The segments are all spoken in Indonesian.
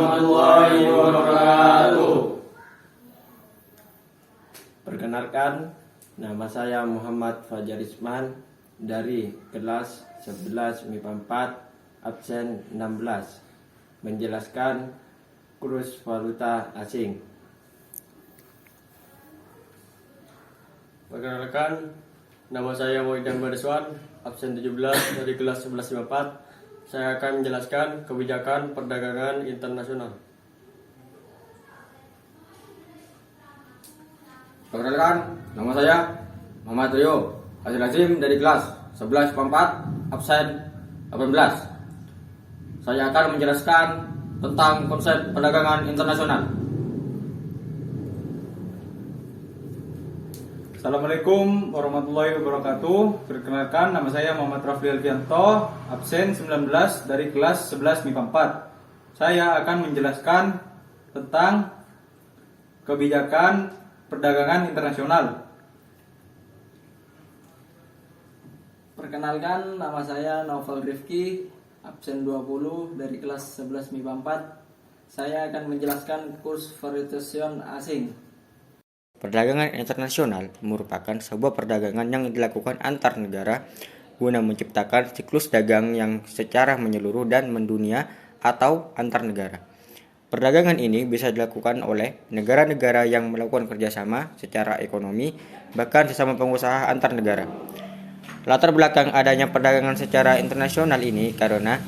warahmatullahi wabarakatuh. Perkenalkan, nama saya Muhammad Fajar Isman dari kelas 11 MIPA 4 absen 16, menjelaskan kurs valuta asing. Perkenalkan, nama saya Mohidan Badeswan, absen 17 dari kelas 11 MIPA 4. Saya akan menjelaskan kebijakan perdagangan internasional. Perkenalkan, nama saya Muhammad Rio Hasil Azim dari kelas 11 MIPA 4 absen 18. Saya akan menjelaskan tentang konsep perdagangan internasional. Assalamualaikum warahmatullahi wabarakatuh. Perkenalkan, nama saya Muhammad Rafli Alfianto, absen 19 dari kelas 11 MIPA 4. Saya akan menjelaskan tentang kebijakan perdagangan internasional. Perkenalkan, nama saya Naufal Rifki, absen 20 dari kelas 11 MIPA 4. Saya akan menjelaskan kurs valutation asing. Perdagangan internasional merupakan sebuah perdagangan yang dilakukan antar negara guna menciptakan siklus dagang yang secara menyeluruh dan mendunia atau antar negara. Perdagangan ini bisa dilakukan oleh negara-negara yang melakukan kerjasama secara ekonomi, bahkan sesama pengusaha antar negara. Latar belakang adanya perdagangan secara internasional ini karena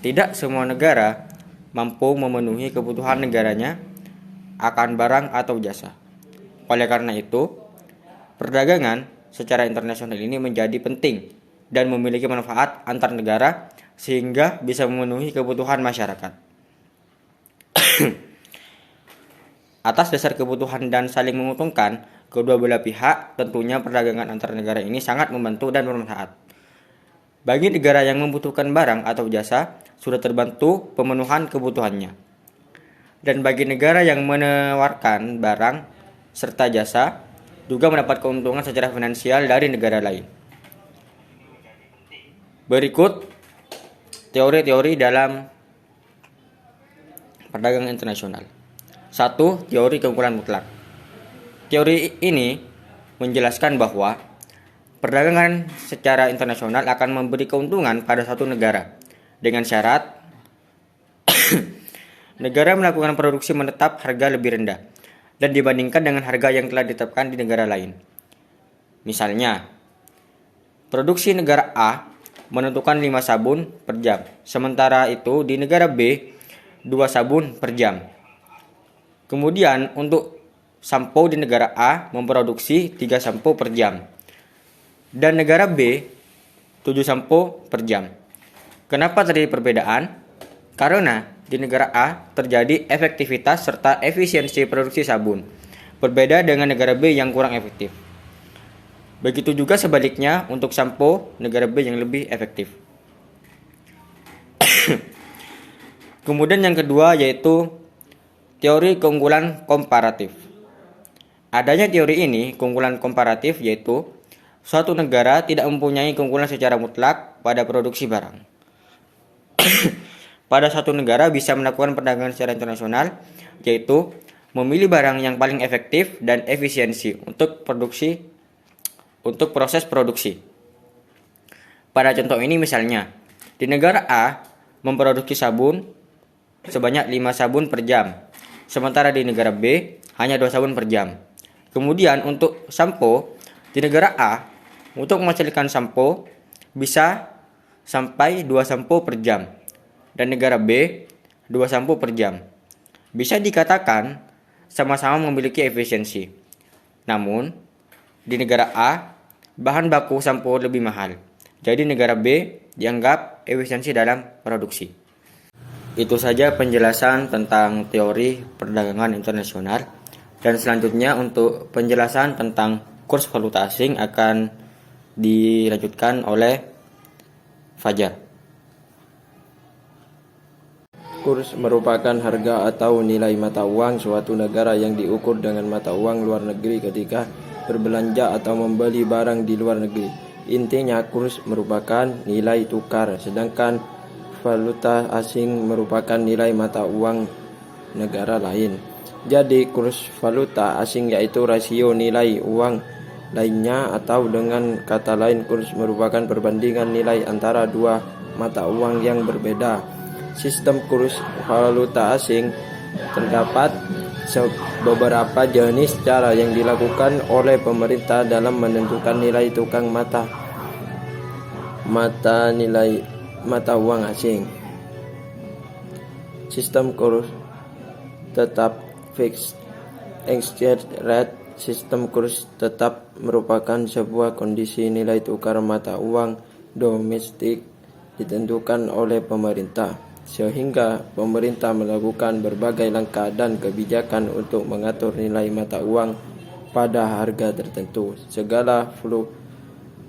tidak semua negara mampu memenuhi kebutuhan negaranya akan barang atau jasa. Oleh karena itu, perdagangan secara internasional ini menjadi penting dan memiliki manfaat antar negara sehingga bisa memenuhi kebutuhan masyarakat. Atas dasar kebutuhan dan saling menguntungkan, kedua belah pihak tentunya perdagangan antar negara ini sangat membantu dan bermanfaat. Bagi negara yang membutuhkan barang atau jasa, sudah terbantu pemenuhan kebutuhannya. Dan bagi negara yang menawarkan barang serta jasa, juga mendapat keuntungan secara finansial dari negara lain. Berikut teori-teori dalam perdagangan internasional. 1. Teori keunggulan mutlak. Teori ini menjelaskan bahwa perdagangan secara internasional akan memberi keuntungan pada suatu negara dengan syarat negara melakukan produksi menetap harga lebih rendah dan dibandingkan dengan harga yang telah ditetapkan di negara lain. Misalnya, produksi negara A menentukan 5 sabun per jam, sementara itu di negara B 2 sabun per jam. Kemudian untuk sampo di negara A memproduksi 3 sampo per jam dan negara B 7 sampo per jam. Kenapa terjadi perbedaan? Karena di negara A terjadi efektivitas serta efisiensi produksi sabun, berbeda dengan negara B yang kurang efektif. Begitu juga sebaliknya untuk sampo negara B yang lebih efektif. Kemudian yang kedua yaitu teori keunggulan komparatif. Adanya teori ini, keunggulan komparatif, yaitu suatu negara tidak mempunyai keunggulan secara mutlak pada produksi barang. Pada satu negara bisa melakukan perdagangan secara internasional, yaitu memilih barang yang paling efektif dan efisiensi untuk proses produksi. Pada contoh ini misalnya, di negara A memproduksi sabun sebanyak 5 sabun per jam, sementara di negara B hanya 2 sabun per jam. Kemudian untuk sampo, di negara A untuk menghasilkan sampo bisa sampai 2 sampo per jam. Dan negara B 2 sampo per jam. Bisa dikatakan sama-sama memiliki efisiensi. Namun, di negara A bahan baku sampo lebih mahal. Jadi negara B dianggap efisiensi dalam produksi. Itu saja penjelasan tentang teori perdagangan internasional. Dan selanjutnya untuk penjelasan tentang kurs valuta asing akan dilanjutkan oleh Fajar. Kurs merupakan harga atau nilai mata uang suatu negara yang diukur dengan mata uang luar negeri ketika berbelanja atau membeli barang di luar negeri. Intinya, kurs merupakan nilai tukar, sedangkan valuta asing merupakan nilai mata uang negara lain. Jadi kurs valuta asing yaitu rasio nilai uang lainnya, atau dengan kata lain kurs merupakan perbandingan nilai antara dua mata uang yang berbeda. Sistem kurs valuta asing terdapat beberapa jenis cara yang dilakukan oleh pemerintah dalam menentukan nilai tukang mata uang asing. Sistem kurs tetap fixed exchange rate. Sistem kurs tetap merupakan sebuah kondisi nilai tukar mata uang domestik ditentukan oleh pemerintah, sehingga pemerintah melakukan berbagai langkah dan kebijakan untuk mengatur nilai mata uang pada harga tertentu. Segala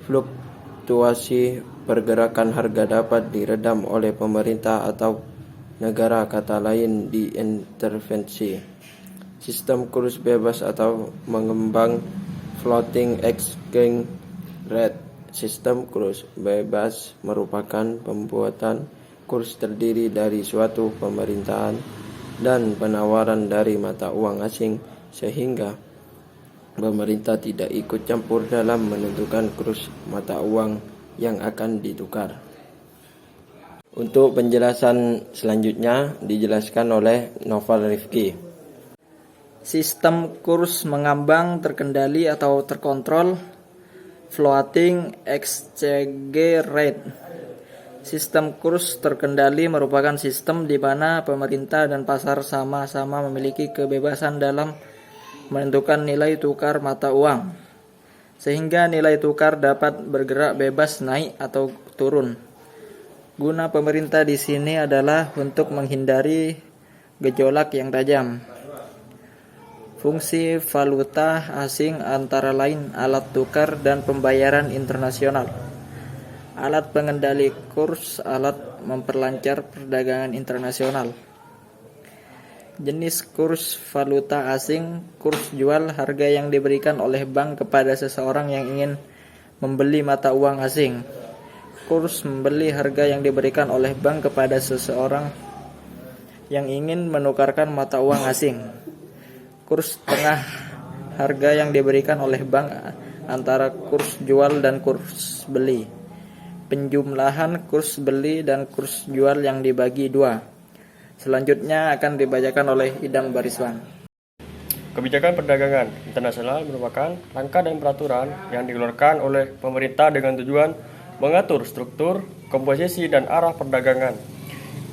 fluktuasi pergerakan harga dapat diredam oleh pemerintah atau negara, kata lain diintervensi. Sistem kurs bebas atau mengembang floating exchange rate. Sistem kurs bebas merupakan pembuatan kurs terdiri dari suatu pemerintahan dan penawaran dari mata uang asing, sehingga pemerintah tidak ikut campur dalam menentukan kurs mata uang yang akan ditukar. Untuk penjelasan selanjutnya dijelaskan oleh Noval Rifki. Sistem kurs mengambang terkendali atau terkontrol, floating exchange rate. Sistem kurs terkendali merupakan sistem di mana pemerintah dan pasar sama-sama memiliki kebebasan dalam menentukan nilai tukar mata uang, sehingga nilai tukar dapat bergerak bebas naik atau turun. Guna pemerintah di sini adalah untuk menghindari gejolak yang tajam. Fungsi valuta asing antara lain alat tukar dan pembayaran internasional, alat pengendali kurs, alat memperlancar perdagangan internasional. Jenis kurs valuta asing: kurs jual, harga yang diberikan oleh bank kepada seseorang yang ingin membeli mata uang asing. Kurs membeli, harga yang diberikan oleh bank kepada seseorang yang ingin menukarkan mata uang asing. Kurs tengah, harga yang diberikan oleh bank antara kurs jual dan kurs beli. Penjumlahan kurs beli dan kurs jual yang dibagi dua. Selanjutnya akan dibacakan oleh Idam Bariswan. Kebijakan perdagangan internasional merupakan langkah dan peraturan yang dikeluarkan oleh pemerintah dengan tujuan mengatur struktur, komposisi, dan arah perdagangan.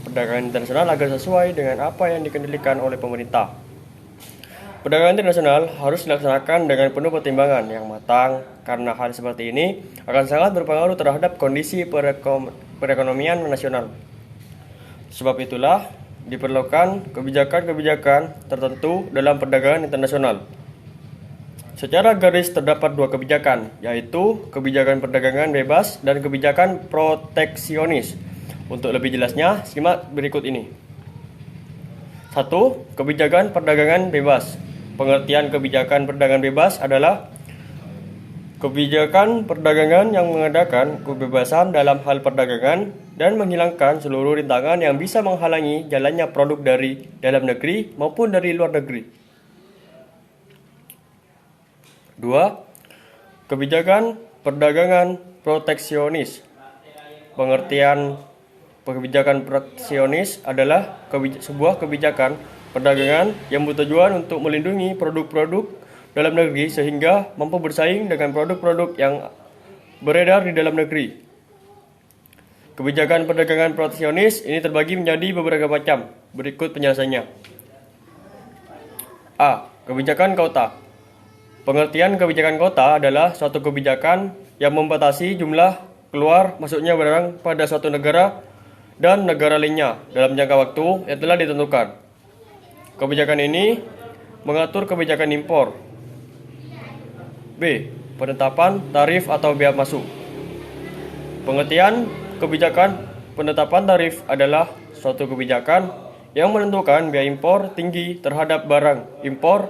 Perdagangan internasional agar sesuai dengan apa yang dikendalikan oleh pemerintah. Perdagangan internasional harus dilaksanakan dengan penuh pertimbangan yang matang, karena hal seperti ini akan sangat berpengaruh terhadap kondisi perekonomian nasional. Sebab itulah diperlukan kebijakan-kebijakan tertentu dalam perdagangan internasional. Secara garis terdapat dua kebijakan, yaitu kebijakan perdagangan bebas dan kebijakan proteksionis. Untuk lebih jelasnya, simak berikut ini. 1. Kebijakan perdagangan bebas. Pengertian kebijakan perdagangan bebas adalah kebijakan perdagangan yang mengadakan kebebasan dalam hal perdagangan dan menghilangkan seluruh rintangan yang bisa menghalangi jalannya produk dari dalam negeri maupun dari luar negeri. 2. Kebijakan perdagangan proteksionis. Pengertian kebijakan proteksionis adalah sebuah kebijakan perdagangan yang bertujuan untuk melindungi produk-produk dalam negeri sehingga mampu bersaing dengan produk-produk yang beredar di dalam negeri. Kebijakan perdagangan proteksionis ini terbagi menjadi beberapa macam. Berikut penjelasannya. A. Kebijakan kota. Pengertian kebijakan kota adalah suatu kebijakan yang membatasi jumlah keluar masuknya barang pada suatu negara dan negara lainnya dalam jangka waktu yang telah ditentukan. Kebijakan ini mengatur kebijakan impor. B. Penetapan tarif atau biaya masuk. Pengertian kebijakan penetapan tarif adalah suatu kebijakan yang menentukan biaya impor tinggi terhadap barang impor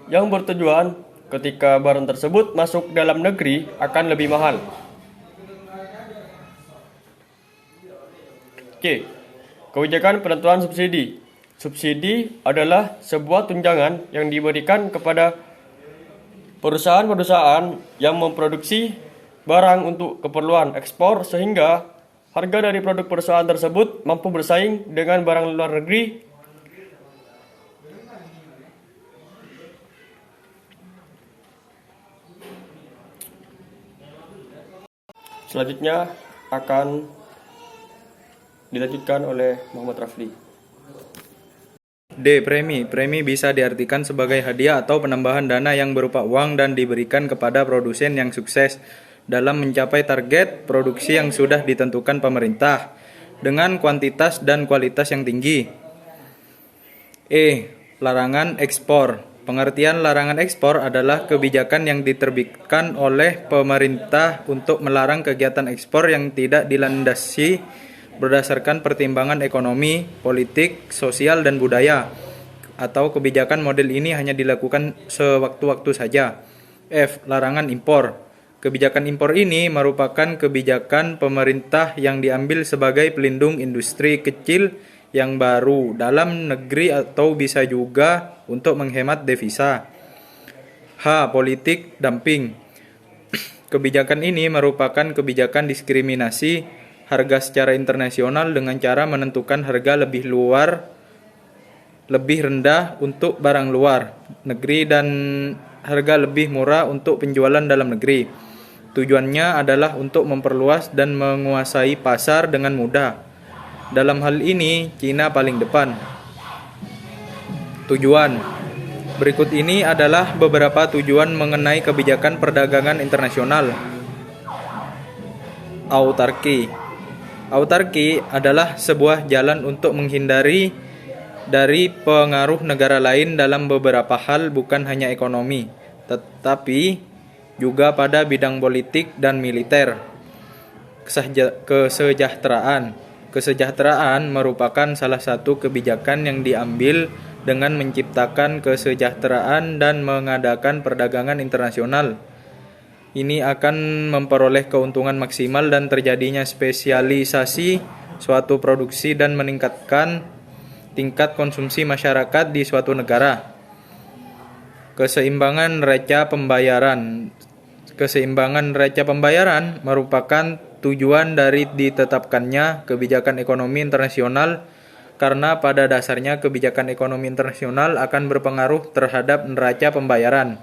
yang bertujuan ketika barang tersebut masuk dalam negeri akan lebih mahal. C. Kebijakan penentuan subsidi. Subsidi adalah sebuah tunjangan yang diberikan kepada perusahaan-perusahaan yang memproduksi barang untuk keperluan ekspor sehingga harga dari produk perusahaan tersebut mampu bersaing dengan barang luar negeri. Selanjutnya akan dilanjutkan oleh Muhammad Rafli. D. Premi. Premi bisa diartikan sebagai hadiah atau penambahan dana yang berupa uang dan diberikan kepada produsen yang sukses dalam mencapai target produksi yang sudah ditentukan pemerintah dengan kuantitas dan kualitas yang tinggi. E. Larangan ekspor. Pengertian larangan ekspor adalah kebijakan yang diterbitkan oleh pemerintah untuk melarang kegiatan ekspor yang tidak dilandasi berdasarkan pertimbangan ekonomi, politik, sosial, dan budaya, atau kebijakan model ini hanya dilakukan sewaktu-waktu saja. F. Larangan impor. Kebijakan impor ini merupakan kebijakan pemerintah yang diambil sebagai pelindung industri kecil yang baru dalam negeri atau bisa juga untuk menghemat devisa. H. Politik dumping. Kebijakan ini merupakan kebijakan diskriminasi harga secara internasional dengan cara menentukan harga lebih rendah untuk barang luar negeri dan harga lebih murah untuk penjualan dalam negeri. Tujuannya adalah untuk memperluas dan menguasai pasar dengan mudah. Dalam hal ini, Cina paling depan. Tujuan. Berikut ini adalah beberapa tujuan mengenai kebijakan perdagangan internasional. Autarki. Autarki adalah sebuah jalan untuk menghindari dari pengaruh negara lain dalam beberapa hal, bukan hanya ekonomi, tetapi juga pada bidang politik dan militer. Kesejahteraan. Kesejahteraan merupakan salah satu kebijakan yang diambil dengan menciptakan kesejahteraan dan mengadakan perdagangan internasional. Ini akan memperoleh keuntungan maksimal dan terjadinya spesialisasi suatu produksi dan meningkatkan tingkat konsumsi masyarakat di suatu negara. Keseimbangan neraca pembayaran. Keseimbangan neraca pembayaran merupakan tujuan dari ditetapkannya kebijakan ekonomi internasional karena pada dasarnya kebijakan ekonomi internasional akan berpengaruh terhadap neraca pembayaran.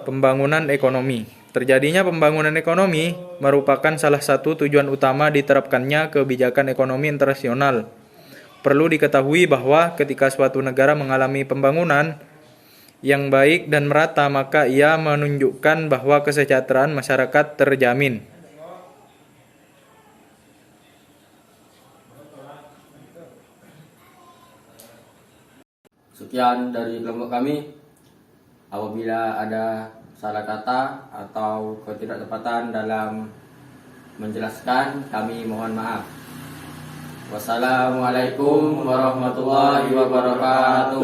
Pembangunan ekonomi. Terjadinya pembangunan ekonomi merupakan salah satu tujuan utama diterapkannya kebijakan ekonomi internasional. Perlu diketahui bahwa ketika suatu negara mengalami pembangunan yang baik dan merata, maka ia menunjukkan bahwa kesejahteraan masyarakat terjamin. Sekian dari kelompok kami. Apabila ada salah kata atau ketidaktepatan dalam menjelaskan, kami mohon maaf. Wassalamualaikum warahmatullahi wabarakatuh.